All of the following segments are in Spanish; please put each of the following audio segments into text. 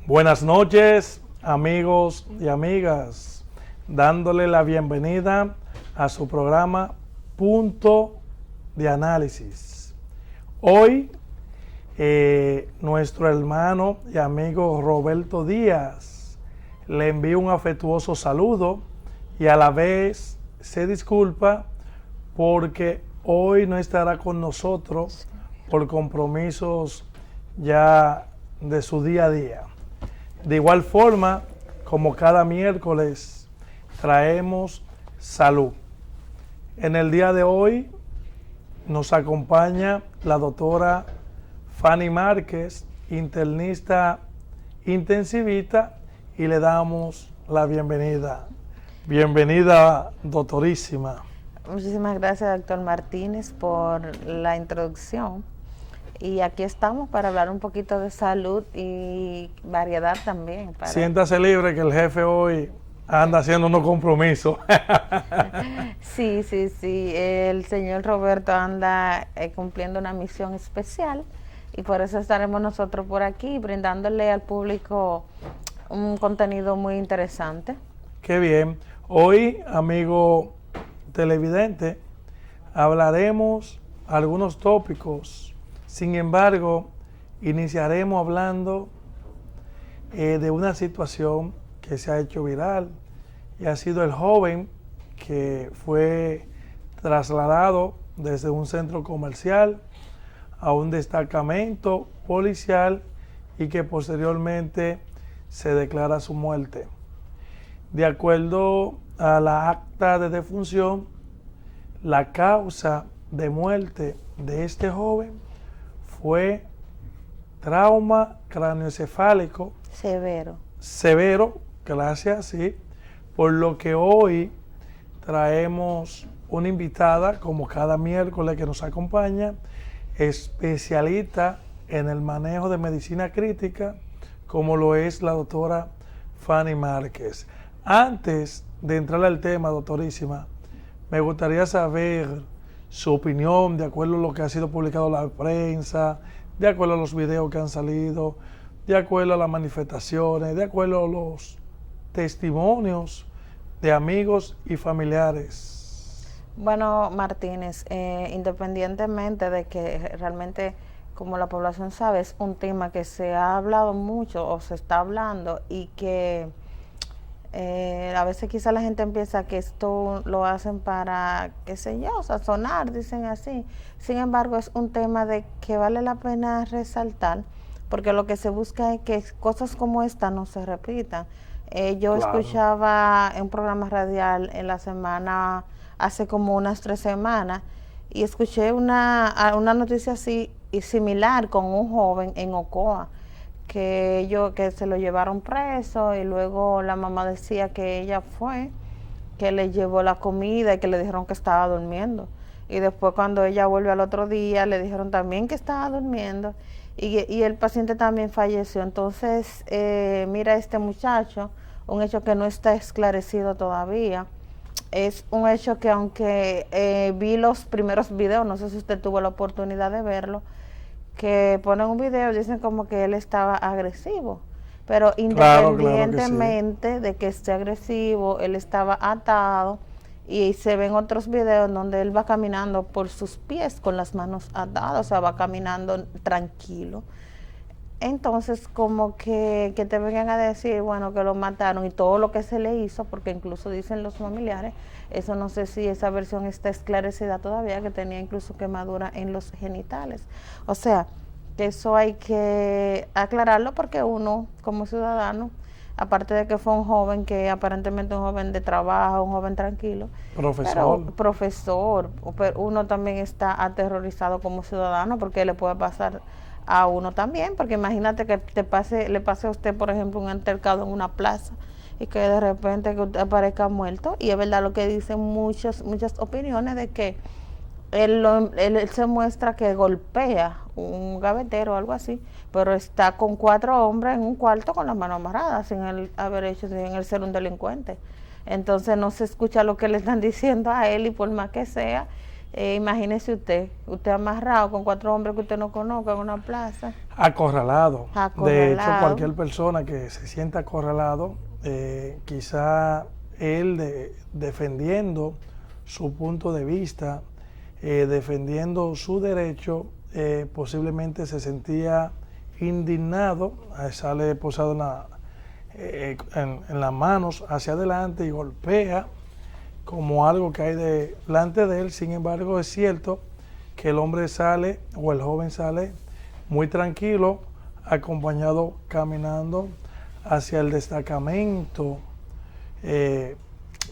Buenas noches, amigos y amigas, dándole la bienvenida a su programa Punto de Análisis. Hoy, nuestro hermano y amigo Roberto Díaz le envía un afectuoso saludo y a la vez se disculpa porque hoy no estará con nosotros por compromisos ya de su día a día. De igual forma, como cada miércoles, traemos salud. En el día de hoy nos acompaña la doctora Fanny Márquez, internista intensivista, y le damos la bienvenida. Bienvenida, doctorísima. Muchísimas gracias, doctor Martínez, por la introducción. Y aquí estamos para hablar un poquito de salud y variedad también. Siéntase libre que el jefe hoy anda haciendo unos compromisos. Sí. El señor Roberto anda cumpliendo una misión especial y por eso estaremos nosotros por aquí brindándole al público un contenido muy interesante. Qué bien. Hoy, amigo televidente, hablaremos algunos tópicos. Sin embargo, iniciaremos hablando de una situación que se ha hecho viral y ha sido el joven que fue trasladado desde un centro comercial a un destacamento policial y que posteriormente se declara su muerte. De acuerdo a la acta de defunción, la causa de muerte de este joven fue trauma craneoencefálico severo, gracias, sí, por lo que hoy traemos una invitada, como cada miércoles que nos acompaña, especialista en el manejo de medicina crítica, como lo es la doctora Fanny Márquez. Antes de entrar al tema, doctorísima, me gustaría saber su opinión de acuerdo a lo que ha sido publicado en la prensa, de acuerdo a los videos que han salido, de acuerdo a las manifestaciones, de acuerdo a los testimonios de amigos y familiares. Bueno, Martínez, independientemente de que realmente, como la población sabe, es un tema que se ha hablado mucho o se está hablando y que a veces quizá la gente piensa que esto lo hacen para, qué sé yo, sazonar, dicen así. Sin embargo, es un tema de que vale la pena resaltar, porque lo que se busca es que cosas como esta no se repitan. Yo escuchaba en un programa radial en la semana, hace como unas 3 semanas, y escuché una noticia así y similar con un joven en Ocoa, que se lo llevaron preso y luego la mamá decía que ella fue, que le llevó la comida y que le dijeron que estaba durmiendo. Y después cuando ella vuelve al otro día le dijeron también que estaba durmiendo y el paciente también falleció. Entonces, mira este muchacho, un hecho que no está esclarecido todavía. Es un hecho que aunque vi los primeros videos, no sé si usted tuvo la oportunidad de verlo, que ponen un video y dicen como que él estaba agresivo, pero independientemente claro que sí, de que esté agresivo, él estaba atado y se ven otros videos donde él va caminando por sus pies con las manos atadas, o sea, va caminando tranquilo. Entonces, como que te vengan a decir, bueno, que lo mataron y todo lo que se le hizo, porque incluso dicen los familiares, eso no sé si esa versión está esclarecida todavía, que tenía incluso quemadura en los genitales. O sea, que eso hay que aclararlo porque uno, como ciudadano, aparte de que fue un joven que aparentemente un joven de trabajo, un joven tranquilo, profesor, pero uno también está aterrorizado como ciudadano porque le puede pasar a uno también, porque imagínate que le pase a usted, por ejemplo, un altercado en una plaza y que de repente que usted aparezca muerto. Y es verdad lo que dicen muchas opiniones de que él se muestra que golpea un gavetero o algo así, pero está con 4 hombres en un cuarto con las manos amarradas sin él sin él ser un delincuente. Entonces no se escucha lo que le están diciendo a él y por más que sea, imagínese usted amarrado con 4 hombres que usted no conozca en una plaza. acorralado. De hecho, Acorralado. cualquier persona que se sienta acorralado, quizá él defendiendo su punto de vista, defendiendo su derecho, posiblemente se sentía indignado, sale posado en las manos hacia adelante y golpea como algo que hay delante de él. Sin embargo, es cierto que el hombre sale o el joven sale muy tranquilo, acompañado, caminando hacia el destacamento que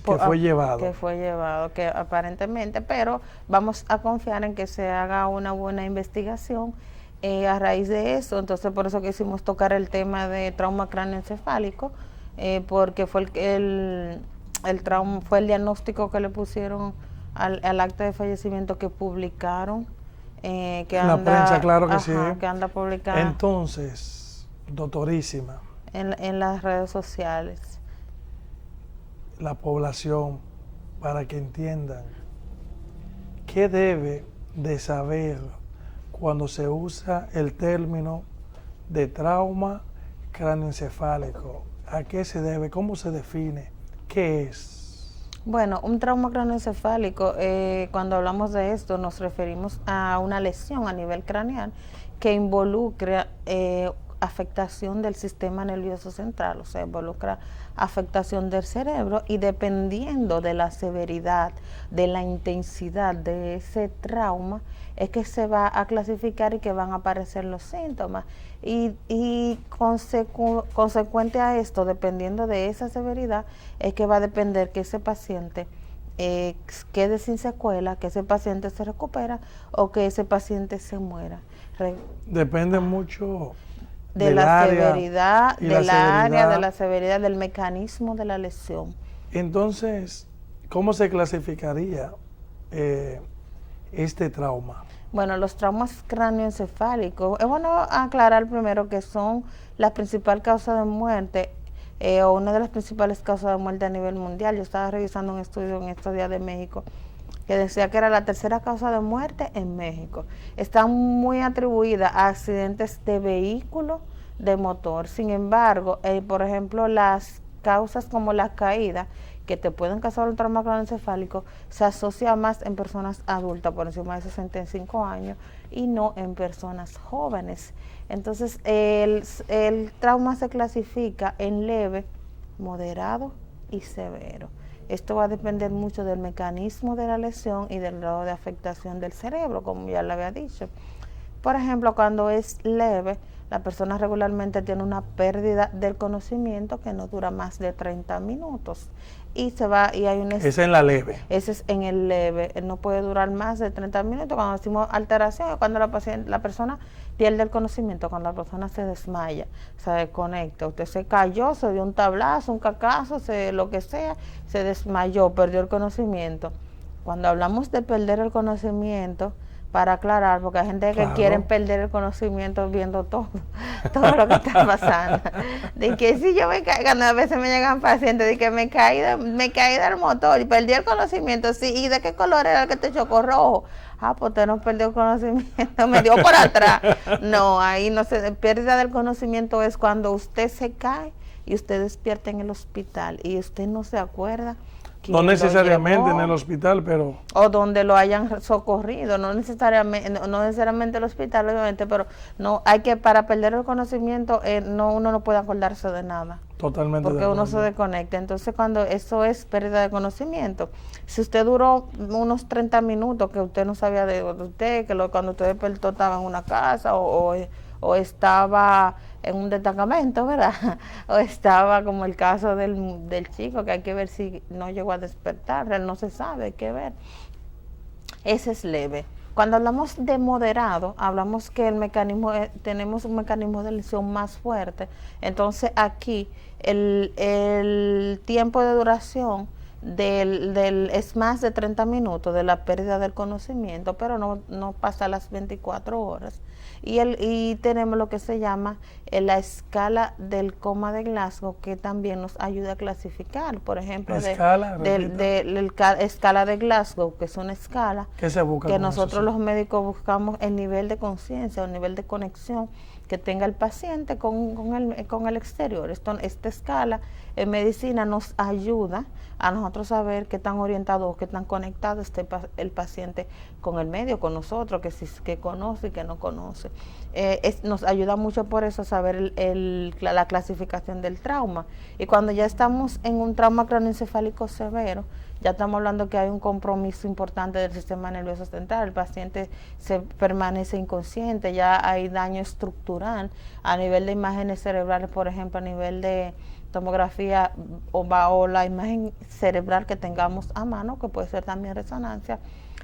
fue llevado. Que fue llevado, que aparentemente, pero vamos a confiar en que se haga una buena investigación a raíz de eso. Entonces, por eso quisimos tocar el tema de trauma cráneoencefálico, porque fue el trauma, fue el diagnóstico que le pusieron al acta de fallecimiento que publicaron. Que en la prensa, claro que sí. Que anda publicada. Entonces, doctorísima, en las redes sociales. La población, para que entiendan qué debe de saber cuando se usa el término de trauma cráneoencefálico. ¿A qué se debe? ¿Cómo se define? ¿Qué es? Bueno, un trauma cráneoencefálico, cuando hablamos de esto nos referimos a una lesión a nivel craneal que involucra afectación del sistema nervioso central, o sea, involucra afectación del cerebro, y dependiendo de la severidad, de la intensidad de ese trauma, es que se va a clasificar y que van a aparecer los síntomas. Y consecuente a esto, dependiendo de esa severidad, es que va a depender que ese paciente quede sin secuela, que ese paciente se recupera o que ese paciente se muera. Depende mucho de la severidad, de la severidad del mecanismo de la lesión. Entonces, ¿cómo se clasificaría este trauma? Bueno, los traumas cráneoencefálicos, es bueno aclarar primero que son la principal causa de muerte, o una de las principales causas de muerte a nivel mundial. Yo estaba revisando un estudio en estos días de México que decía que era la tercera causa de muerte en México. Está muy atribuida a accidentes de vehículos de motor. Sin embargo, por ejemplo, las causas como la caída, que te pueden causar un trauma cráneoencefálico, se asocia más en personas adultas por encima de 65 años y no en personas jóvenes. Entonces, el trauma se clasifica en leve, moderado y severo. Esto va a depender mucho del mecanismo de la lesión y del grado de afectación del cerebro, como ya le había dicho. Por ejemplo, cuando es leve, la persona regularmente tiene una pérdida del conocimiento que no dura más de 30 minutos. Y se va, y hay Ese es en la leve. Ese es en el leve. No puede durar más de 30 minutos. Cuando decimos alteración, es cuando la persona pierde el conocimiento, cuando la persona se desmaya, se desconecta. Usted se cayó, se dio un tablazo, un cacazo, lo que sea, se desmayó, perdió el conocimiento. Cuando hablamos de perder el conocimiento, para aclarar, porque hay gente que quieren perder el conocimiento viendo todo lo que está pasando. De que si yo me caigo, cuando a veces me llegan pacientes, de que me caí del motor y perdí el conocimiento, sí, ¿y de qué color era el que te chocó? Rojo. Ah, pues usted no perdió el conocimiento, me dio por atrás. No, ahí no se, pérdida del conocimiento es cuando usted se cae y usted despierta en el hospital y usted no se acuerda. No necesariamente en el hospital, pero... O donde lo hayan socorrido, no necesariamente el hospital, obviamente, pero no hay que, para perder el conocimiento, uno no puede acordarse de nada. Totalmente. Porque uno se desconecta. Entonces, cuando eso es pérdida de conocimiento, si usted duró unos 30 minutos que usted no sabía de usted, que cuando usted despertó estaba en una casa o estaba en un destacamento, ¿verdad? O estaba como el caso del chico, que hay que ver si no llegó a despertar, no se sabe, hay que ver. Ese es leve. Cuando hablamos de moderado, hablamos que tenemos un mecanismo de lesión más fuerte. Entonces aquí el tiempo de duración es más de 30 minutos de la pérdida del conocimiento, pero no pasa las 24 horas. Y tenemos lo que se llama la escala del coma de Glasgow, que también nos ayuda a clasificar. Por ejemplo, escala de Glasgow, que es una escala ¿Qué se busca que nosotros los médicos buscamos el nivel de conciencia, el nivel de conexión que tenga el paciente con el exterior. Esta escala en medicina nos ayuda a nosotros saber qué tan orientado o qué tan conectado esté el paciente con el medio, con nosotros, que conoce y que no conoce. Nos ayuda mucho por eso saber la clasificación del trauma. Y cuando ya estamos en un trauma craneoencefálico severo, ya estamos hablando que hay un compromiso importante del sistema nervioso central, el paciente se permanece inconsciente, ya hay daño estructural a nivel de imágenes cerebrales, por ejemplo, a nivel de tomografía o la imagen cerebral que tengamos a mano, que puede ser también resonancia.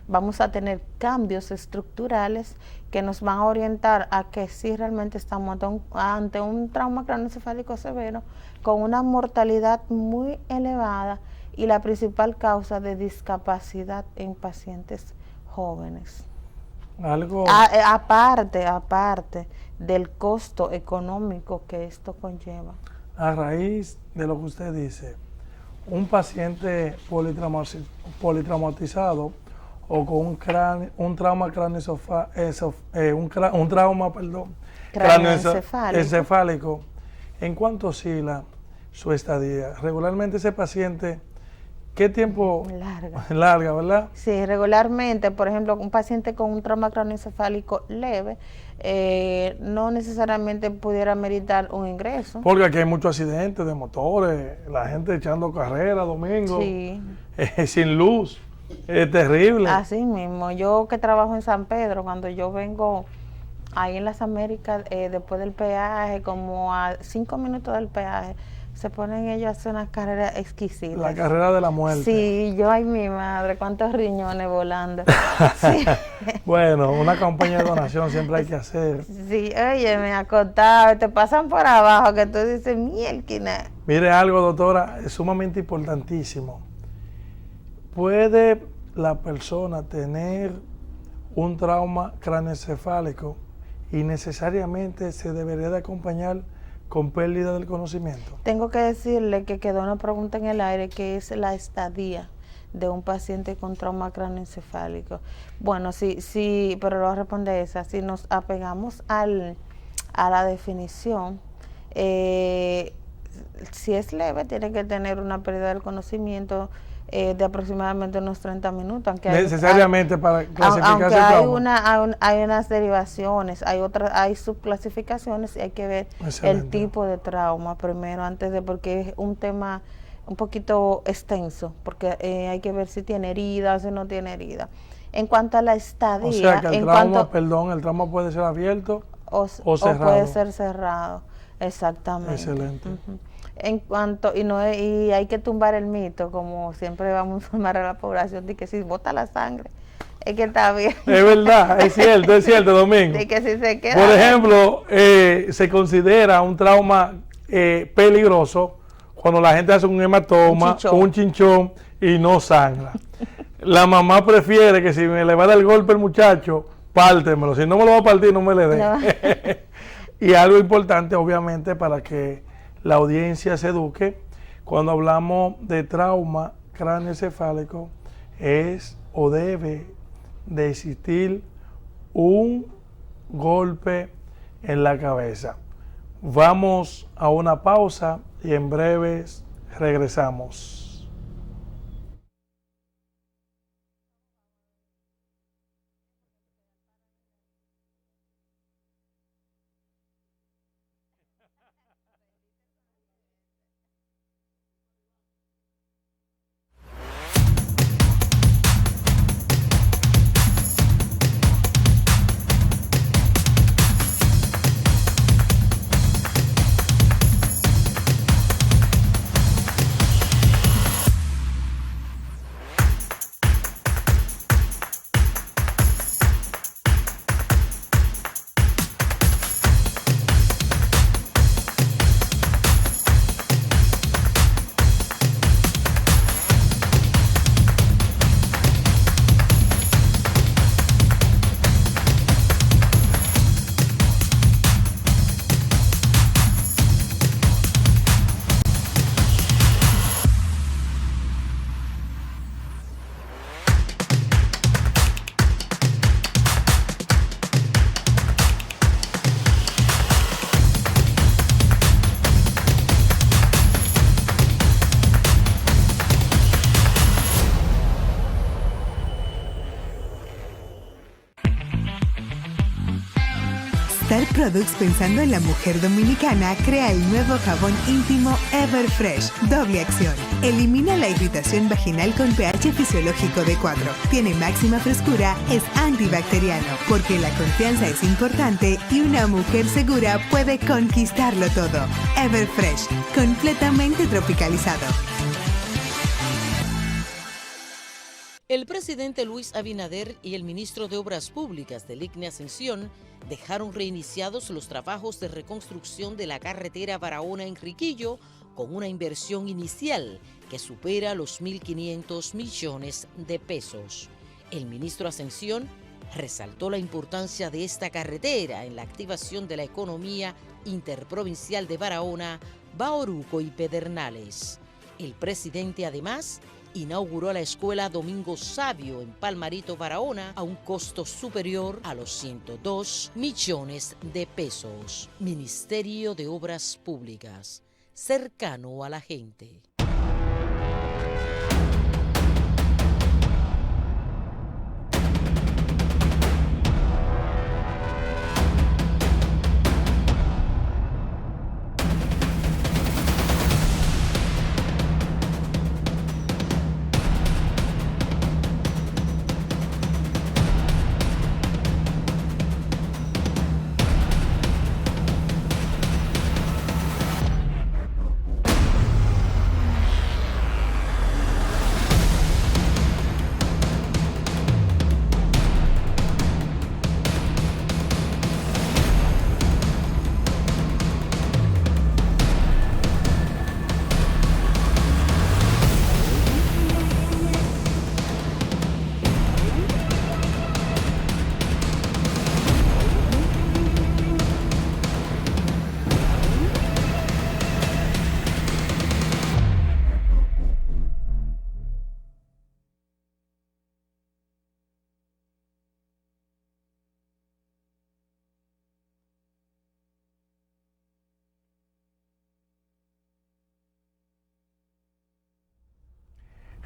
Vamos a tener cambios estructurales que nos van a orientar a que sí realmente estamos ante un trauma craneoencefálico severo con una mortalidad muy elevada y la principal causa de discapacidad en pacientes jóvenes. Algo Aparte del costo económico que esto conlleva. A raíz de lo que usted dice, un paciente politraumatizado o con un trauma craneoencefálico, ¿en cuánto oscila su estadía? Regularmente ese paciente, ¿qué tiempo? Larga, ¿verdad? Sí, regularmente, por ejemplo, un paciente con un trauma craneoencefálico leve no necesariamente pudiera meritar un ingreso. Porque aquí hay muchos accidentes de motores, la gente echando carrera domingo, sí. Sin luz, es terrible. Así mismo, yo que trabajo en San Pedro, cuando yo vengo ahí en las Américas, después del peaje, como a 5 minutos del peaje, se ponen ellos a hacer unas carreras exquisitas. La carrera de la muerte. Sí, yo, ay mi madre, cuántos riñones volando. Sí. Bueno, una campaña de donación siempre hay que hacer. Sí, oye, me acostaba, te pasan por abajo, que tú dices, mielquina. Mire algo, doctora, es sumamente importantísimo. ¿Puede la persona tener un trauma craneoencefálico y necesariamente se debería de acompañar con pérdida del conocimiento? Tengo que decirle que quedó una pregunta en el aire, que es la estadía de un paciente con trauma craneoencefálico. Bueno, sí, pero lo voy a responder esa. Si nos apegamos a la definición, si es leve, tiene que tener una pérdida del conocimiento de aproximadamente unos 30 minutos. Necesariamente para clasificarse el trauma. Hay unas derivaciones, hay subclasificaciones y hay que ver el tipo de trauma primero, porque es un tema un poquito extenso, porque hay que ver si tiene herida o si no tiene herida. En cuanto a la estadía... O sea que el trauma puede ser abierto o cerrado. O puede ser cerrado, exactamente. Excelente. Y hay que tumbar el mito, como siempre vamos a informar a la población, de que si bota la sangre, es que está bien. Es verdad, es cierto, Domingo. De que si se queda... Por ejemplo, se considera un trauma peligroso cuando la gente hace un hematoma, un chinchón y no sangra. La mamá prefiere que si me le va a dar el golpe el muchacho, pártemelo. Si no me lo va a partir, no me le dé. No. Y algo importante, obviamente, para que la audiencia se eduque, cuando hablamos de trauma craneoencefálico, es o debe de existir un golpe en la cabeza. Vamos a una pausa y en breves regresamos. Products pensando en la mujer dominicana crea el nuevo jabón íntimo Everfresh, doble acción. Elimina la irritación vaginal con pH fisiológico de 4. Tiene máxima frescura, es antibacteriano, porque la confianza es importante y una mujer segura puede conquistarlo todo. Everfresh, completamente tropicalizado. El presidente Luis Abinader y el ministro de Obras Públicas del ICNE Ascensión dejaron reiniciados los trabajos de reconstrucción de la carretera Barahona-Enriquillo con una inversión inicial que supera los 1.500 millones de pesos. El ministro Ascensión resaltó la importancia de esta carretera en la activación de la economía interprovincial de Barahona, Bauruco y Pedernales. El presidente además inauguró la escuela Domingo Sabio en Palmarito, Barahona, a un costo superior a los 102 millones de pesos. Ministerio de Obras Públicas, cercano a la gente.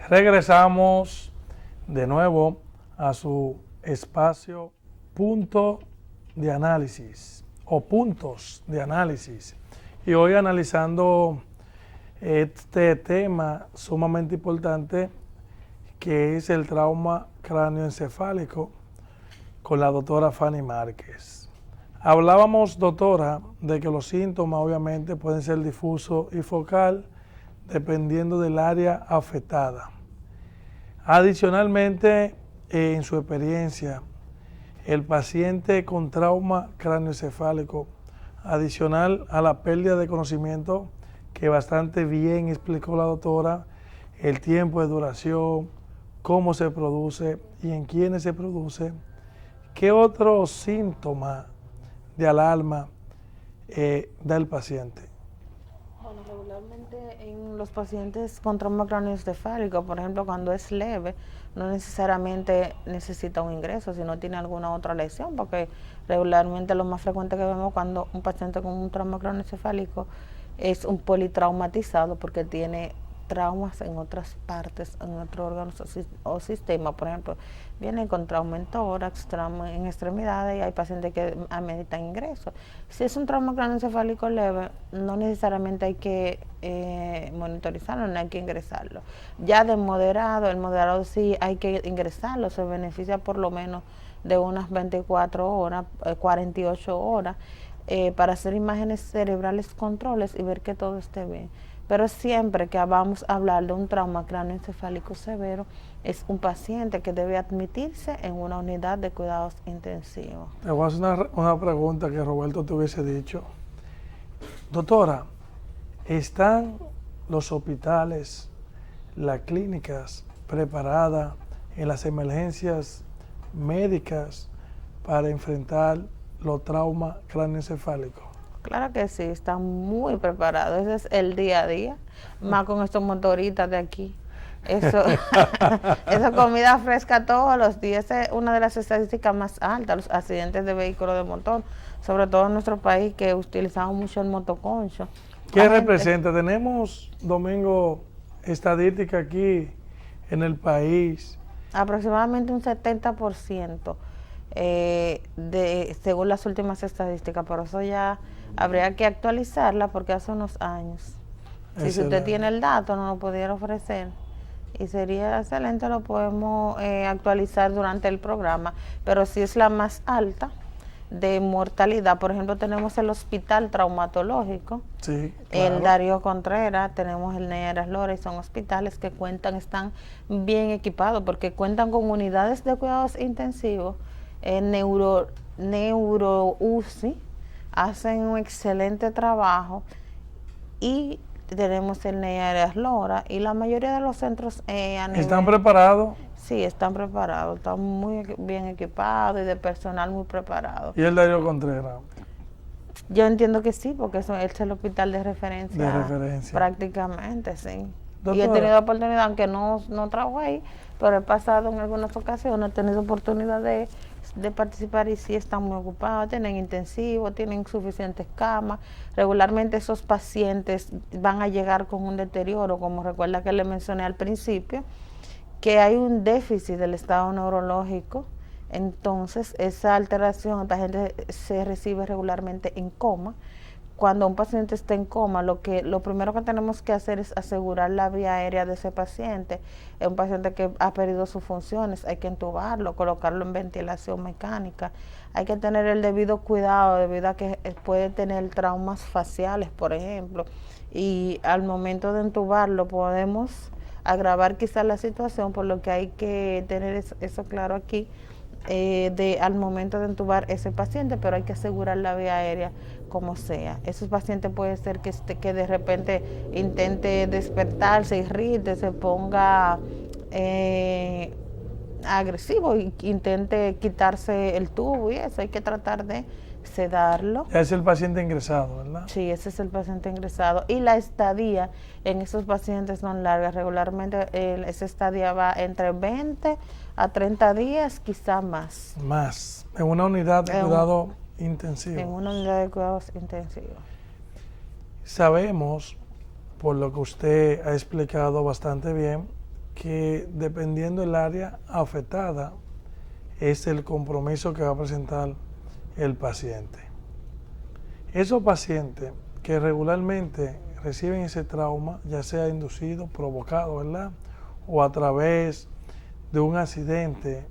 Regresamos de nuevo a su espacio punto de análisis o puntos de análisis. Y hoy analizando este tema sumamente importante que es el trauma cráneoencefálico con la doctora Fanny Márquez. Hablábamos, doctora, de que los síntomas obviamente pueden ser difusos y focal dependiendo del área afectada. Adicionalmente, en su experiencia, el paciente con trauma cráneoencefálico, adicional a la pérdida de conocimiento, que bastante bien explicó la doctora, el tiempo de duración, cómo se produce y en quiénes se produce, ¿qué otro síntoma de alarma da el paciente? Bueno, regularmente en los pacientes con trauma cráneoencefálico, por ejemplo, cuando es leve, no necesariamente necesita un ingreso, si no tiene alguna otra lesión, porque regularmente lo más frecuente que vemos cuando un paciente con un trauma cráneoencefálico es un politraumatizado porque tiene traumas en otras partes, en otros órganos o sistemas. Por ejemplo, vienen con trauma en tórax, trauma en extremidades, y hay pacientes que ameritan ingresos. Si es un trauma cráneoencefálico leve, no necesariamente hay que monitorizarlo, no hay que ingresarlo. Ya de moderado, el moderado sí hay que ingresarlo, se beneficia por lo menos de unas 24 horas, 48 horas, para hacer imágenes cerebrales controles y ver que todo esté bien. Pero siempre que vamos a hablar de un trauma cráneoencefálico severo, es un paciente que debe admitirse en una unidad de cuidados intensivos. Te voy a hacer una pregunta que Roberto te hubiese dicho. Doctora, ¿están los hospitales, las clínicas preparadas en las emergencias médicas para enfrentar los traumas cráneoencefálicos? Claro que sí, están muy preparados. Ese es el día a día, más con estos motoristas de aquí. Eso comida fresca todos los días. Esa es una de las estadísticas más altas, los accidentes de vehículos de motor, sobre todo en nuestro país, que utilizamos mucho el motoconcho. ¿Qué representa? Tenemos, Domingo, estadística aquí en el país. Aproximadamente un 70% según las últimas estadísticas, por eso ya habría que actualizarla porque hace unos años. Si usted tiene el dato, no lo pudiera ofrecer. Y sería excelente, lo podemos actualizar durante el programa, pero si es la más alta de mortalidad. Por ejemplo, tenemos el Hospital Traumatológico, sí, claro, el Darío Contreras, tenemos el Neyeras Lora, y son hospitales que están bien equipados porque cuentan con unidades de cuidados intensivos, neuro UCI, hacen un excelente trabajo, y tenemos el Neyeras Lora y la mayoría de los centros ¿Están preparados? Sí, están preparados, están muy bien equipados y de personal muy preparado. ¿Y el Darío Contreras? Yo entiendo que sí, porque eso es el hospital de referencia. De referencia. Prácticamente, sí. Doctora. Y he tenido oportunidad, aunque no trabajo ahí, pero he pasado en algunas ocasiones, he tenido oportunidad de participar y sí están muy ocupados, tienen intensivo, tienen suficientes camas. Regularmente esos pacientes van a llegar con un deterioro, como recuerda que le mencioné al principio, que hay un déficit del estado neurológico. Entonces esa alteración, el paciente se recibe regularmente en coma. Cuando un paciente está en coma, lo primero que tenemos que hacer es asegurar la vía aérea de ese paciente. Es un paciente que ha perdido sus funciones, hay que entubarlo, colocarlo en ventilación mecánica. Hay que tener el debido cuidado debido a que puede tener traumas faciales, por ejemplo. Y al momento de entubarlo podemos agravar quizás la situación, por lo que hay que tener eso claro aquí. Al momento de entubar ese paciente, pero hay que asegurar la vía aérea como sea. Esos pacientes puede ser que de repente intente despertarse, irrite, se ponga agresivo y intente quitarse el tubo, y eso hay que tratar de sedarlo. Es el paciente ingresado, ¿verdad? Sí, ese es el paciente ingresado. Y la estadía en esos pacientes son largas. Regularmente esa estadía va entre 20 a 30 días, quizá más. Más, en una unidad de cuidado intensivo. En una unidad de cuidados intensivos. Sabemos, por lo que usted ha explicado bastante bien, que dependiendo del área afectada, es el compromiso que va a presentar el paciente. Esos pacientes que regularmente reciben ese trauma, ya sea inducido, provocado, ¿verdad?, o a través de un accidente,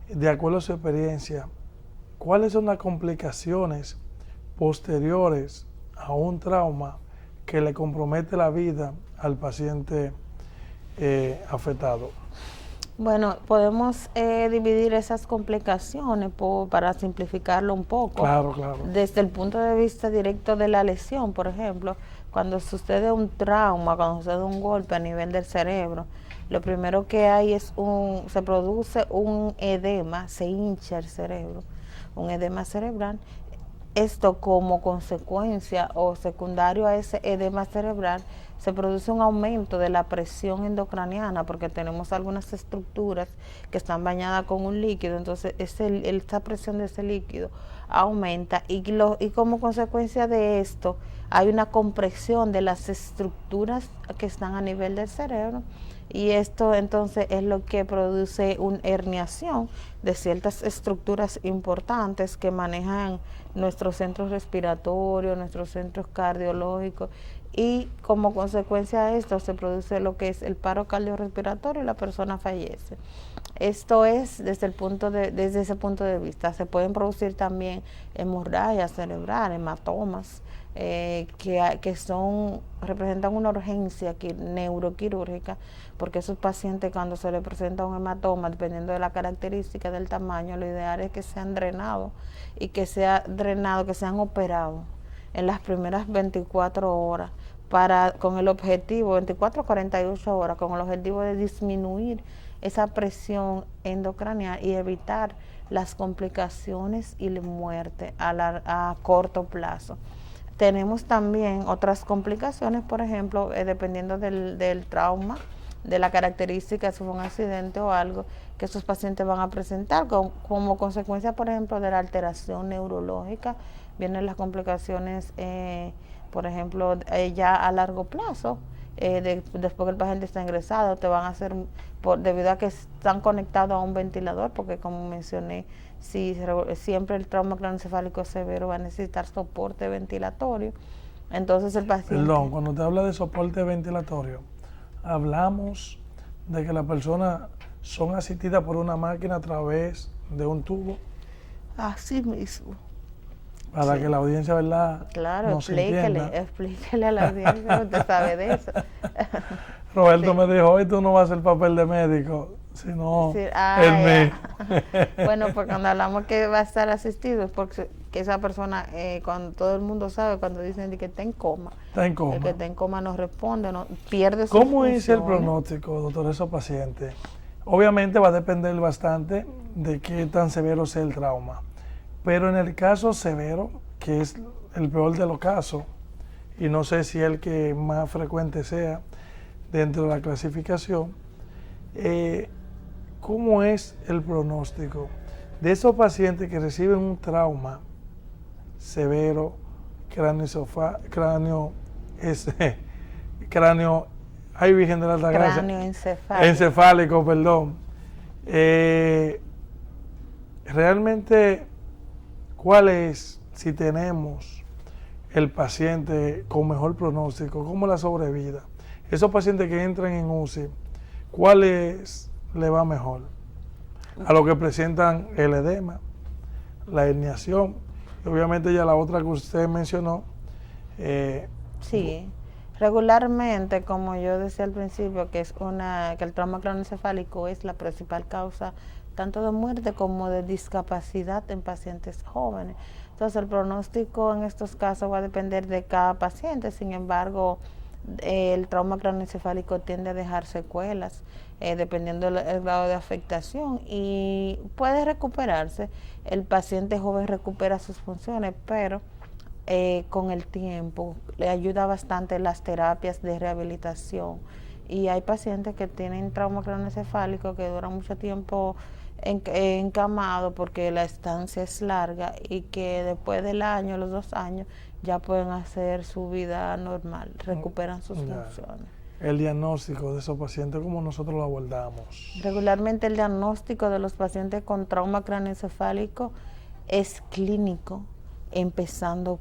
de acuerdo a su experiencia, ¿cuáles son las complicaciones posteriores a un trauma que le compromete la vida al paciente afectado? Bueno, podemos dividir esas complicaciones para simplificarlo un poco. Claro, claro. Desde el punto de vista directo de la lesión, por ejemplo, cuando sucede un trauma, cuando sucede un golpe a nivel del cerebro, lo primero que hay es se produce un edema, se hincha el cerebro, un edema cerebral. Esto como consecuencia o secundario a ese edema cerebral, se produce un aumento de la presión endocraniana porque tenemos algunas estructuras que están bañadas con un líquido, entonces esta presión de ese líquido aumenta y como consecuencia de esto hay una compresión de las estructuras que están a nivel del cerebro, y esto entonces es lo que produce una herniación de ciertas estructuras importantes que manejan nuestros centros respiratorios, nuestros centros cardiológicos, y como consecuencia de esto se produce lo que es el paro cardiorrespiratorio y la persona fallece. Esto es desde ese punto de vista. Se pueden producir también hemorragias cerebrales, hematomas, que representan una urgencia neuroquirúrgica, porque esos pacientes, cuando se les presenta un hematoma, dependiendo de la característica del tamaño, lo ideal es que sean drenados y que sean operados en las primeras 24 horas, con el objetivo, 24 a 48 horas, con el objetivo de disminuir esa presión endocranial y evitar las complicaciones y la muerte a corto plazo. Tenemos también otras complicaciones, por ejemplo, dependiendo del trauma, de la característica, si fue un accidente o algo, que esos pacientes van a presentar como consecuencia, por ejemplo, de la alteración neurológica. Vienen las complicaciones, por ejemplo, ya a largo plazo, después que el paciente está ingresado, te van a hacer, debido a que están conectados a un ventilador, porque como mencioné, siempre el trauma craneoencefálico severo va a necesitar soporte ventilatorio. Entonces el paciente... Perdón, cuando te habla de soporte ventilatorio, hablamos de que las personas son asistidas por una máquina a través de un tubo. Así mismo. Para que la audiencia, ¿verdad? Claro, nos entienda. explíquele a la audiencia, usted sabe de eso. Roberto me dijo, hoy tú no vas a hacer papel de médico, sino el mío. Bueno, porque cuando hablamos que va a estar asistido, es porque que esa persona, cuando todo el mundo sabe, cuando dicen que está en coma, Está en coma. el que está en coma no responde, no pierde su ¿Cómo es el funciones. pronóstico, doctor, de esos pacientes? Obviamente va a depender bastante de qué tan severo sea el trauma. Pero en el caso severo, que es el peor de los casos, y no sé si el que más frecuente sea dentro de la clasificación, ¿cómo es el pronóstico de esos pacientes que reciben un trauma severo, ay Virgen de la Altagracia, encefálico, perdón? Realmente, ¿cuál es, si tenemos el paciente con mejor pronóstico, cómo la sobrevida? Esos pacientes que entran en UCI, ¿cuál le va mejor? A los que presentan el edema, la herniación, y obviamente ya la otra que usted mencionó. Sí, regularmente, como yo decía al principio, que el trauma craneoencefálico es la principal causa tanto de muerte como de discapacidad en pacientes jóvenes. Entonces el pronóstico en estos casos va a depender de cada paciente. Sin embargo, el trauma craneoencefálico tiende a dejar secuelas dependiendo del grado de afectación, y puede recuperarse. El paciente joven recupera sus funciones, pero con el tiempo le ayuda bastante las terapias de rehabilitación. Y hay pacientes que tienen trauma craneoencefálico que duran mucho tiempo encamado porque la estancia es larga, y que después del año, los 2 años, ya pueden hacer su vida normal, recuperan sus funciones. El diagnóstico de esos pacientes, ¿cómo nosotros lo abordamos? Regularmente el diagnóstico de los pacientes con trauma craneoencefálico es clínico, empezando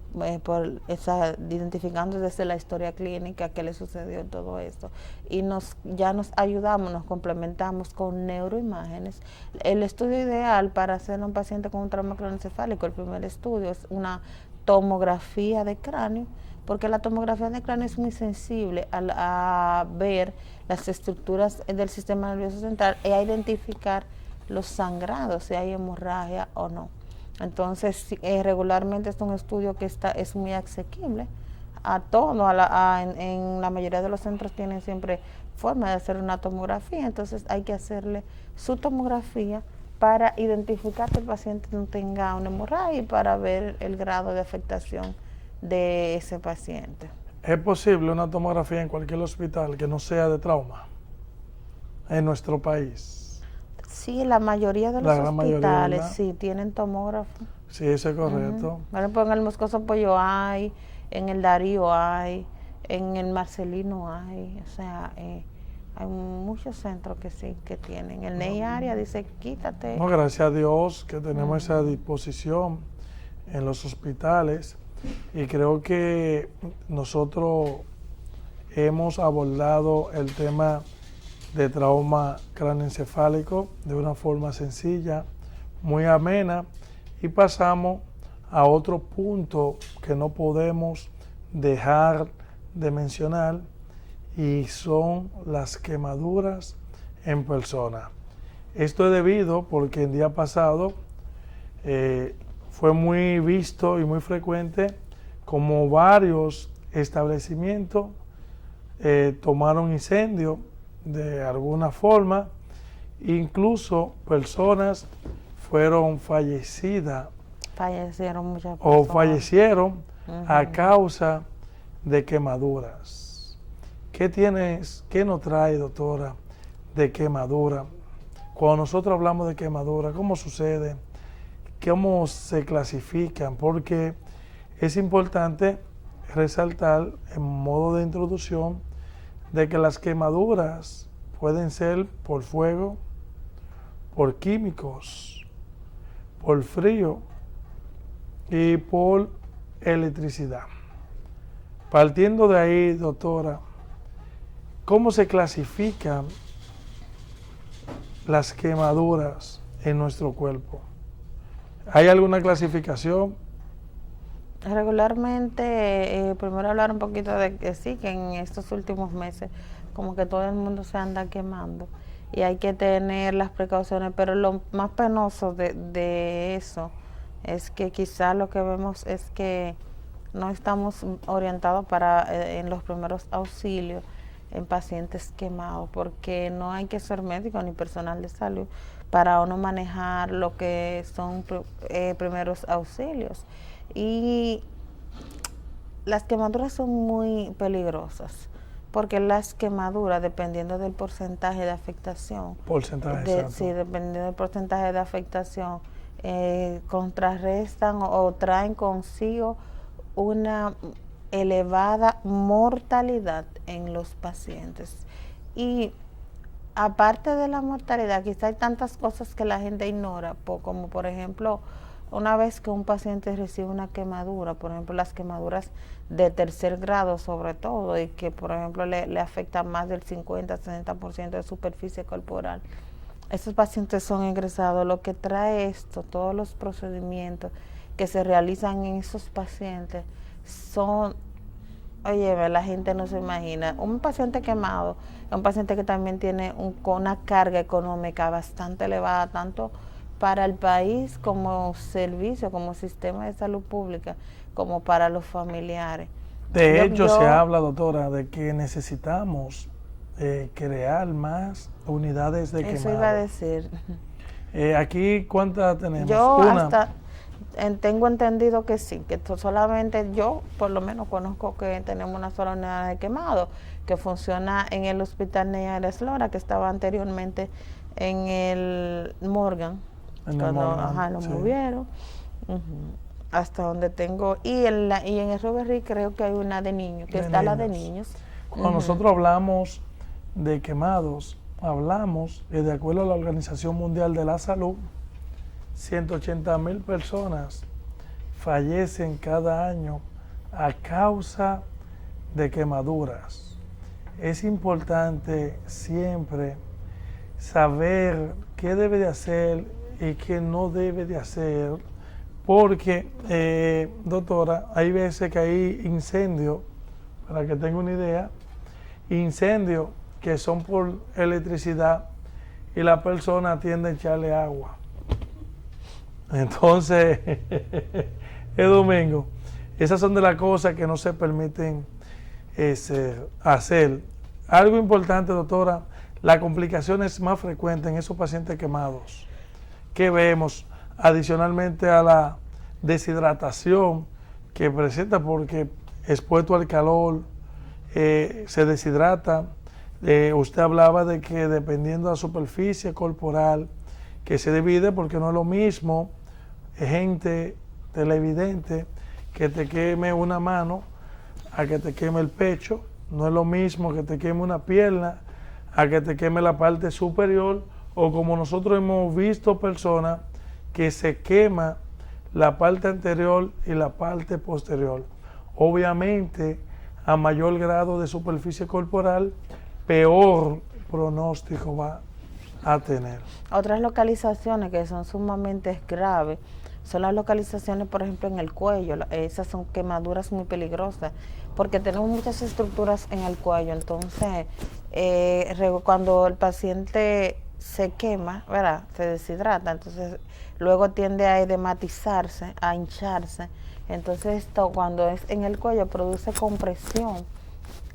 identificando desde la historia clínica qué le sucedió en todo esto, y ya nos ayudamos, nos complementamos con neuroimágenes. El estudio ideal para hacer a un paciente con un trauma craneoencefálico, el primer estudio es una tomografía de cráneo, porque la tomografía de cráneo es muy sensible a ver las estructuras del sistema nervioso central y a identificar los sangrados, si hay hemorragia o no. Entonces, regularmente es un estudio que es muy asequible a todo. En la mayoría de los centros tienen siempre forma de hacer una tomografía, entonces hay que hacerle su tomografía para identificar que el paciente no tenga una hemorragia y para ver el grado de afectación de ese paciente. ¿Es posible una tomografía en cualquier hospital que no sea de trauma en nuestro país? Sí, la mayoría de los hospitales sí tienen tomógrafo. Sí, eso es correcto. Bueno, pues en el Moscoso Pollo hay, en el Darío hay, en el Marcelino hay, o sea, hay muchos centros que sí, que tienen. El NEI área dice, quítate. No, gracias a Dios que tenemos esa disposición en los hospitales, y creo que nosotros hemos abordado el tema de trauma craneoencefálico de una forma sencilla, muy amena, y pasamos a otro punto que no podemos dejar de mencionar, y son las quemaduras en persona. Esto es debido porque el día pasado fue muy visto y muy frecuente como varios establecimientos tomaron incendio de alguna forma, incluso personas fueron fallecidas o fallecieron a causa de quemaduras. ¿Qué nos trae, doctora, de quemadura? Cuando nosotros hablamos de quemadura, ¿cómo sucede? ¿Cómo se clasifican? Porque es importante resaltar en modo de introducción de que las quemaduras pueden ser por fuego, por químicos, por frío y por electricidad. Partiendo de ahí, doctora, ¿cómo se clasifican las quemaduras en nuestro cuerpo? ¿Hay alguna clasificación? Regularmente, primero hablar un poquito de que sí, que en estos últimos meses como que todo el mundo se anda quemando y hay que tener las precauciones, pero lo más penoso de eso es que quizá lo que vemos es que no estamos orientados en los primeros auxilios en pacientes quemados, porque no hay que ser médico ni personal de salud para uno manejar lo que son primeros auxilios. Y las quemaduras son muy peligrosas, porque las quemaduras, dependiendo del porcentaje de afectación, sí, dependiendo del porcentaje de afectación, contrarrestan o traen consigo una elevada mortalidad en los pacientes. Y aparte de la mortalidad, quizá hay tantas cosas que la gente ignora, como por ejemplo, una vez que un paciente recibe una quemadura, por ejemplo las quemaduras de tercer grado sobre todo, y que por ejemplo le afecta más del 50-60% de superficie corporal, estos pacientes son ingresados. Lo que trae esto, todos los procedimientos que se realizan en esos pacientes son, oye, la gente no se imagina. Un paciente quemado es un paciente que también tiene una carga económica bastante elevada, tanto para el país como servicio, como sistema de salud pública, como para los familiares. De hecho, se habla, doctora, de que necesitamos crear más unidades de quemado. Eso iba a decir. Aquí, ¿cuántas tenemos? Yo ¿Una? Tengo entendido que sí, que solamente yo por lo menos conozco que tenemos una sola unidad de quemado que funciona en el Hospital Neares Lora, que estaba anteriormente en el Morgan, lo sí. movieron, hasta donde tengo, y en el Robert Reed creo que hay una de niños, que está la de niños. Cuando nosotros hablamos de quemados, hablamos que de acuerdo a la Organización Mundial de la Salud, 180,000 personas fallecen cada año a causa de quemaduras. Es importante siempre saber qué debe de hacer y qué no debe de hacer, porque, doctora, hay veces que hay incendios, para que tenga una idea, incendios que son por electricidad y la persona tiende a echarle agua. Entonces, es domingo. Esas son de las cosas que no se permiten hacer. Algo importante, doctora, las complicaciones más frecuentes en esos pacientes quemados que vemos, adicionalmente a la deshidratación que presenta porque expuesto al calor se deshidrata. Usted hablaba de que dependiendo de la superficie corporal que se divide, porque no es lo mismo, gente televidente, que te queme una mano a que te queme el pecho, no es lo mismo que te queme una pierna a que te queme la parte superior, o como nosotros hemos visto personas que se quema la parte anterior y la parte posterior. Obviamente, a mayor grado de superficie corporal, peor pronóstico va a tener. Otras localizaciones que son sumamente graves son las localizaciones, por ejemplo, en el cuello. Esas son quemaduras muy peligrosas porque tenemos muchas estructuras en el cuello. Entonces, cuando el paciente se quema, ¿verdad?, se deshidrata, entonces luego tiende a edematizarse, a hincharse. Entonces esto, cuando es en el cuello, produce compresión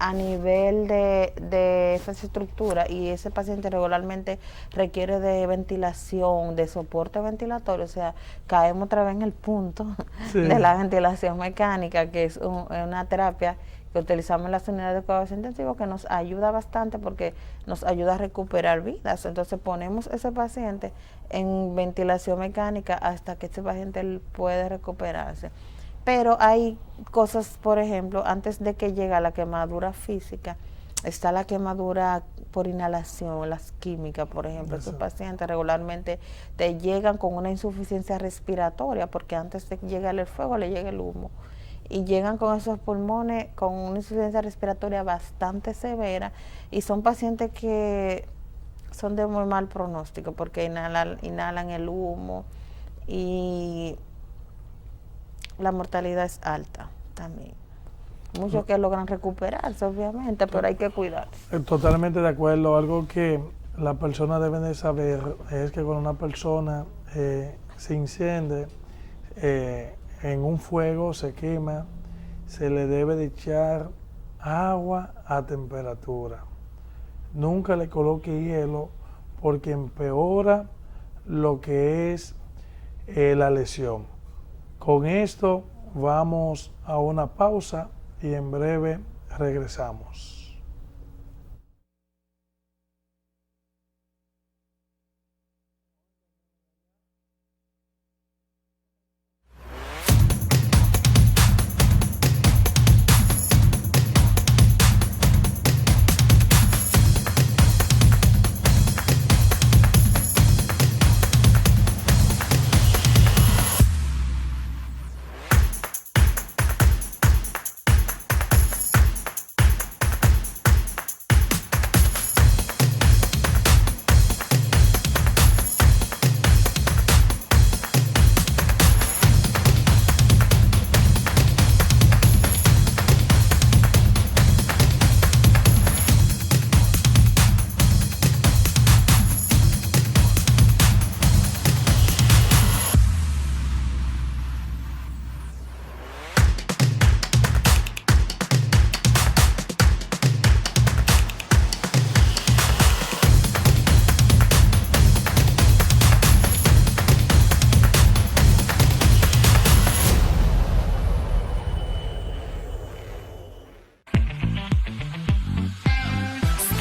a nivel de esas estructuras, y ese paciente regularmente requiere de ventilación, de soporte ventilatorio. O sea, caemos otra vez en el punto de la ventilación mecánica, que es una terapia que utilizamos en las unidades de cuidados intensivos, que nos ayuda bastante porque nos ayuda a recuperar vidas. Entonces ponemos a ese paciente en ventilación mecánica hasta que ese paciente puede recuperarse. Pero hay cosas, por ejemplo, antes de que llegue a la quemadura física, está la quemadura por inhalación, las químicas, por ejemplo. Esos pacientes regularmente te llegan con una insuficiencia respiratoria, porque antes de llegar el fuego le llega el humo. Y llegan con esos pulmones con una insuficiencia respiratoria bastante severa, y son pacientes que son de muy mal pronóstico porque inhalan el humo, y la mortalidad es alta también. Muchos que logran recuperarse, obviamente, pero hay que cuidarse. Totalmente de acuerdo. Algo que la persona debe de saber es que cuando una persona se enciende en un fuego, se quema, se le debe de echar agua a temperatura. Nunca le coloque hielo porque empeora lo que es la lesión. Con esto vamos a una pausa y en breve regresamos.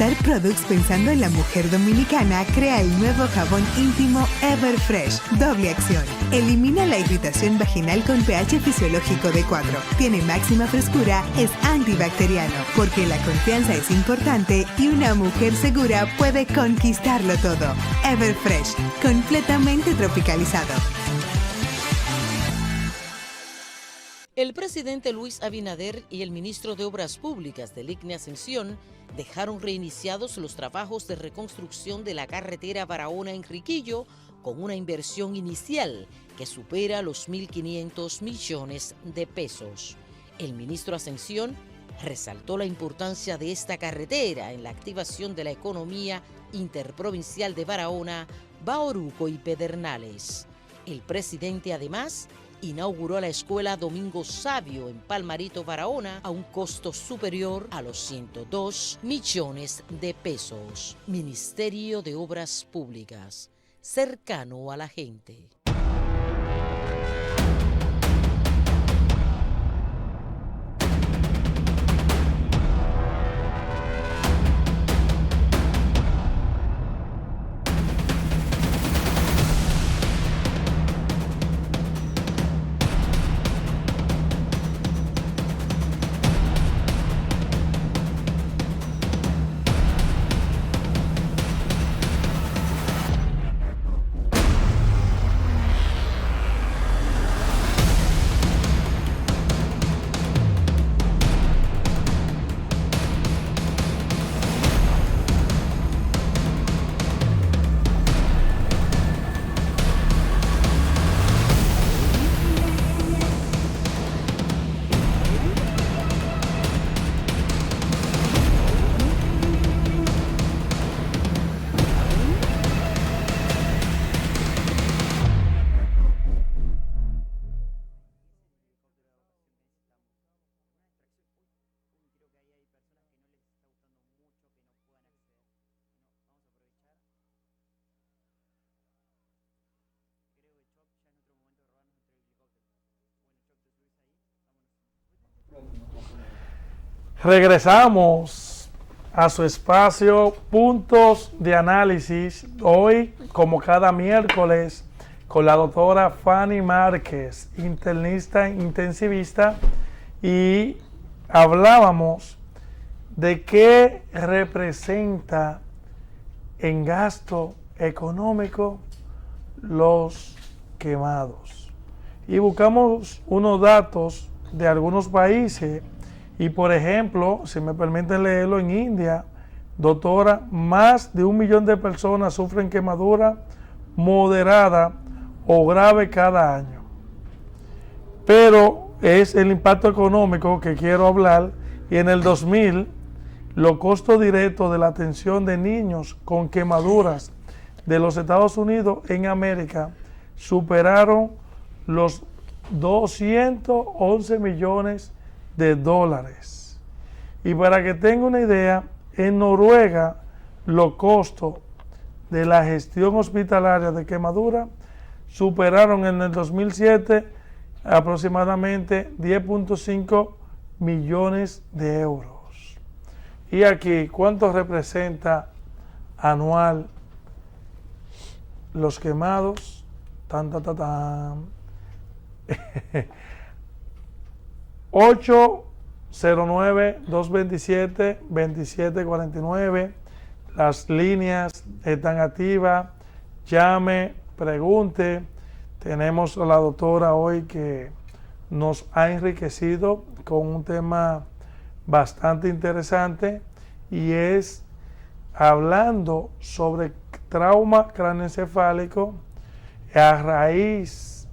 Star Products, pensando en la mujer dominicana, crea el nuevo jabón íntimo Everfresh, doble acción. Elimina la irritación vaginal con pH fisiológico de 4. Tiene máxima frescura, es antibacteriano, porque la confianza es importante y una mujer segura puede conquistarlo todo. Everfresh, completamente tropicalizado. El presidente Luis Abinader y el ministro de Obras Públicas del ICNE Ascensión dejaron reiniciados los trabajos de reconstrucción de la carretera Barahona-Enriquillo con una inversión inicial que supera los 1.500 millones de pesos. El ministro Ascensión resaltó la importancia de esta carretera en la activación de la economía interprovincial de Barahona, Bauruco y Pedernales. El presidente además inauguró la escuela Domingo Sabio en Palmarito, Barahona, a un costo superior a los 102 millones de pesos. Ministerio de Obras Públicas, cercano a la gente. Regresamos a su espacio Puntos de Análisis, hoy como cada miércoles con la doctora Fanny Márquez, internista intensivista, y hablábamos de qué representa en gasto económico los quemados. Y buscamos unos datos de algunos países y, por ejemplo, si me permiten leerlo, en India, doctora, más de 1 millón de personas sufren quemadura moderada o grave cada año. Pero es el impacto económico que quiero hablar, y en el 2000 los costos directos de la atención de niños con quemaduras de los Estados Unidos en América superaron los 211 millones de dólares. Y para que tenga una idea, en Noruega los costos de la gestión hospitalaria de quemadura superaron en el 2007 aproximadamente 10.5 millones de euros. Y aquí, ¿cuánto representa anual los quemados? Tan, tan, tan, tan. 809-227-2749. Las líneas están activas. Llame, pregunte. Tenemos a la doctora hoy que nos ha enriquecido con un tema bastante interesante, y es hablando sobre trauma craneoencefálico a raíz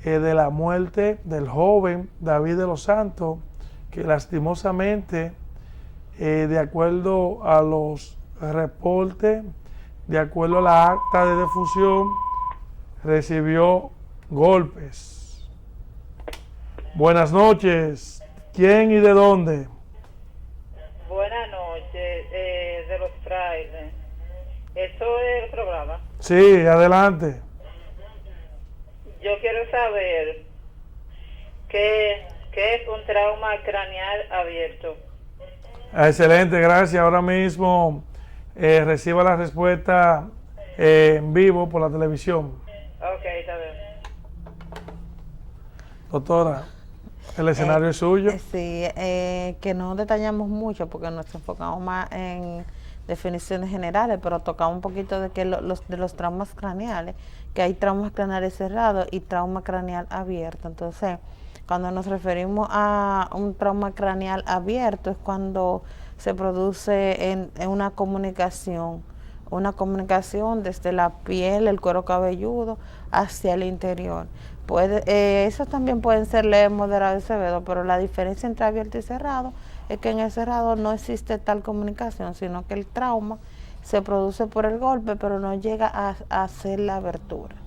de la muerte del joven David de los Santos, que lastimosamente, de acuerdo a los reportes, de acuerdo a la acta de defunción, recibió golpes. Buenas noches. ¿Quién y de dónde? Buenas noches, de los trailers. ¿Eso es el programa? Sí, adelante. Yo quiero saber qué es un trauma craneal abierto. Excelente, gracias. Ahora mismo reciba la respuesta en vivo por la televisión. Ok, está bien. Doctora, el escenario es suyo. Sí, que no detallamos mucho porque nos enfocamos más en definiciones generales, pero tocamos un poquito de que los traumas craneales, que hay traumas craneales cerrados y trauma craneal abierto. Entonces, cuando nos referimos a un trauma craneal abierto es cuando se produce en una comunicación desde la piel, el cuero cabelludo, hacia el interior. Eso también pueden ser leve, moderado y severo, pero la diferencia entre abierto y cerrado es que en el cerrado no existe tal comunicación, sino que el trauma se produce por el golpe, pero no llega a hacer la abertura.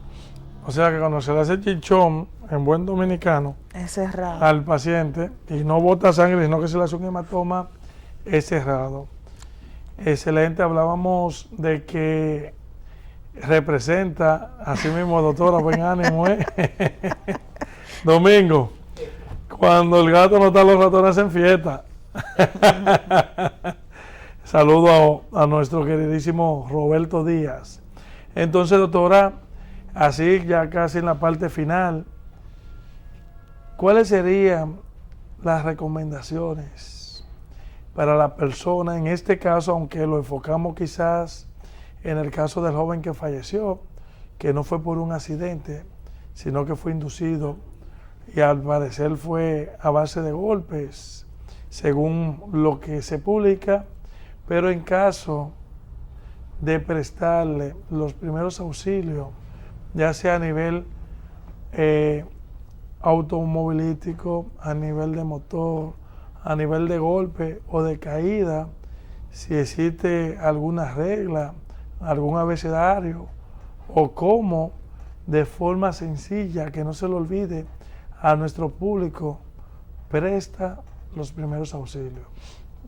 O sea que cuando se le hace chichón, en buen dominicano, Es cerrado. al paciente, y no bota sangre, sino que se le hace un hematoma, es cerrado. Excelente, hablábamos de que representa, así mismo, doctora, buen ánimo, Domingo, cuando el gato no está, los ratones hacen fiesta. Saludo a nuestro queridísimo Roberto Díaz. Entonces, doctora, así ya casi en la parte final, ¿cuáles serían las recomendaciones para la persona, en este caso, aunque lo enfocamos quizás en el caso del joven que falleció, que no fue por un accidente, sino que fue inducido y al parecer fue a base de golpes, según lo que se publica, pero en caso de prestarle los primeros auxilios, ya sea a nivel automovilístico, a nivel de motor, a nivel de golpe o de caída, si existe alguna regla, algún abecedario, o cómo de forma sencilla, que no se le olvide a nuestro público, presta los primeros auxilios.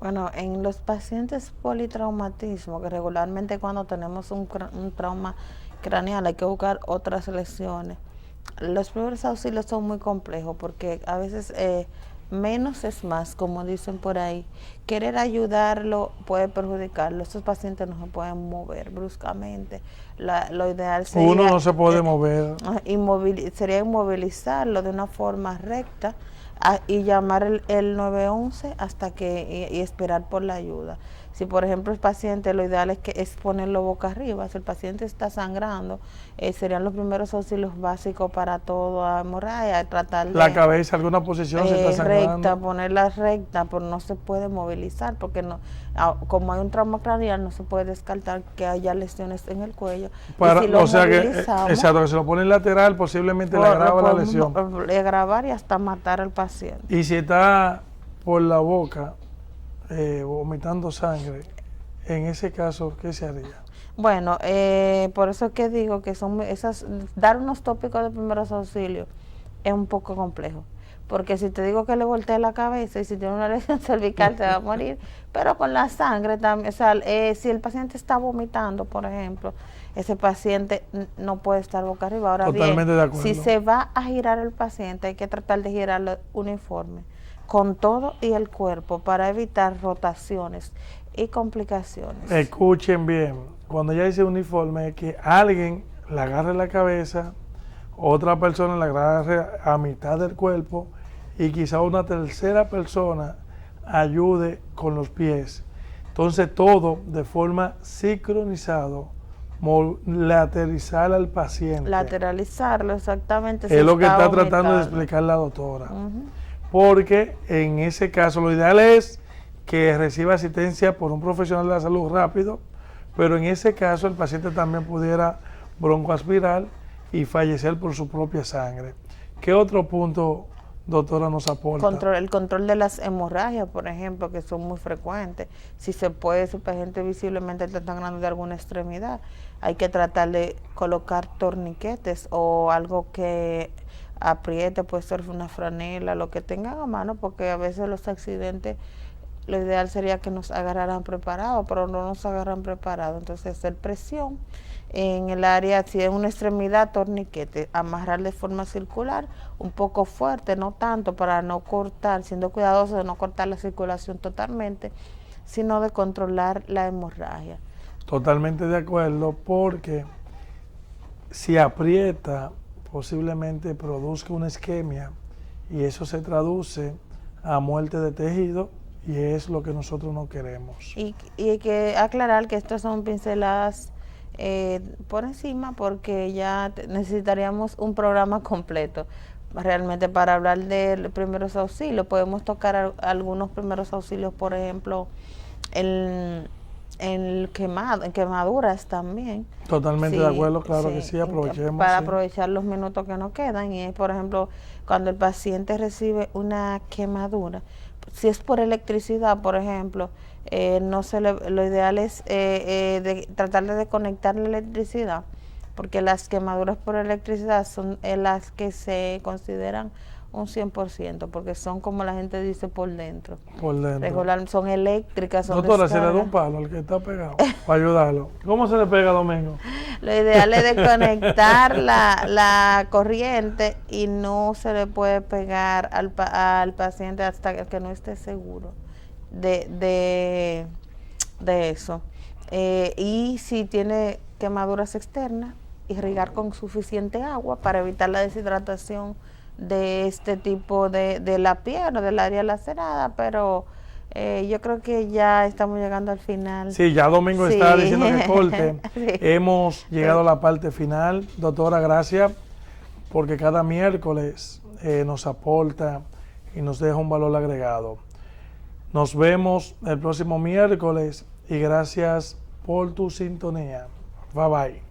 Bueno, en los pacientes politraumatismo, que regularmente cuando tenemos un trauma craneal hay que buscar otras lesiones, los primeros auxilios son muy complejos porque a veces menos es más, como dicen por ahí. Querer ayudarlo puede perjudicarlo. Estos pacientes no se pueden mover bruscamente. Lo ideal sería... Uno no se puede mover. Sería inmovilizarlo de una forma recta y llamar el 911 hasta que y esperar por la ayuda. Si por ejemplo el paciente, lo ideal es ponerlo boca arriba. Si el paciente está sangrando, serían los primeros auxilios básicos para toda hemorragia, tratar de La cabeza, alguna posición, se está sangrando. recta, ponerla recta, pero no se puede movilizar porque no, como hay un trauma craneal, no se puede descartar que haya lesiones en el cuello. Para, y si lo o sea que, movilizamos, exacto, que se lo pone en lateral, posiblemente le agrava la lesión. Le agravar y hasta matar al paciente. Y si está por la boca, vomitando sangre, en ese caso, ¿qué se haría? Bueno, por eso es que digo que son dar unos tópicos de primeros auxilios es un poco complejo. Porque si te digo que le voltee la cabeza y si tiene una lesión cervical se va a morir, pero con la sangre también, o sea, si el paciente está vomitando, por ejemplo, ese paciente no puede estar boca arriba. Ahora Totalmente bien, de acuerdo. si se va a girar el paciente, hay que tratar de girarlo uniforme, con todo y el cuerpo, para evitar rotaciones y complicaciones. Escuchen bien, cuando ya dice uniforme, es que alguien le agarre la cabeza, otra persona le agarre a mitad del cuerpo y quizá una tercera persona ayude con los pies. Entonces todo de forma sincronizado, lateralizar al paciente. Lateralizarlo, exactamente. Es lo que está tratando de explicar la doctora. Porque en ese caso lo ideal es que reciba asistencia por un profesional de la salud rápido, pero en ese caso el paciente también pudiera broncoaspirar y fallecer por su propia sangre. ¿Qué otro punto, doctora, nos aporta? El control de las hemorragias, por ejemplo, que son muy frecuentes. Si se puede, si el paciente visiblemente está sangrando de alguna extremidad, hay que tratar de colocar torniquetes o algo que apriete, puede ser una franela, lo que tengan a mano, porque a veces los accidentes, lo ideal sería que nos agarraran preparados, pero no nos agarran preparados. Entonces, hacer presión en el área, si es una extremidad, torniquete, amarrar de forma circular, un poco fuerte, no tanto, para no cortar, siendo cuidadoso de no cortar la circulación totalmente, sino de controlar la hemorragia. Totalmente de acuerdo, porque si aprieta, posiblemente produzca una isquemia y eso se traduce a muerte de tejido y es lo que nosotros no queremos. Y hay que aclarar que estas son pinceladas por encima, porque ya necesitaríamos un programa completo realmente para hablar de primeros auxilios. Podemos tocar algunos primeros auxilios, por ejemplo, en quemaduras también. Totalmente Sí, de acuerdo, claro sí, que sí, aprovechemos. para sí. aprovechar los minutos que nos quedan, y es, por ejemplo, cuando el paciente recibe una quemadura, si es por electricidad, por ejemplo, lo ideal es tratar de desconectar la electricidad, porque las quemaduras por electricidad son las que se consideran un 100%, porque son, como la gente dice, por dentro. Por dentro. Regular, son eléctricas, son Doctora, se le da descargas. un palo al que está pegado para ayudarlo. ¿Cómo se le pega, Domingo? Lo ideal es desconectar la corriente y no se le puede pegar al paciente hasta que no esté seguro de eso. Y si tiene quemaduras externas, irrigar con suficiente agua para evitar la deshidratación de este tipo de la piel o del área lacerada, pero yo creo que ya estamos llegando al final. Sí, ya Domingo está diciendo que corte. Sí. Hemos llegado a la parte final. Doctora, gracias, porque cada miércoles nos aporta y nos deja un valor agregado. Nos vemos el próximo miércoles y gracias por tu sintonía. Bye bye.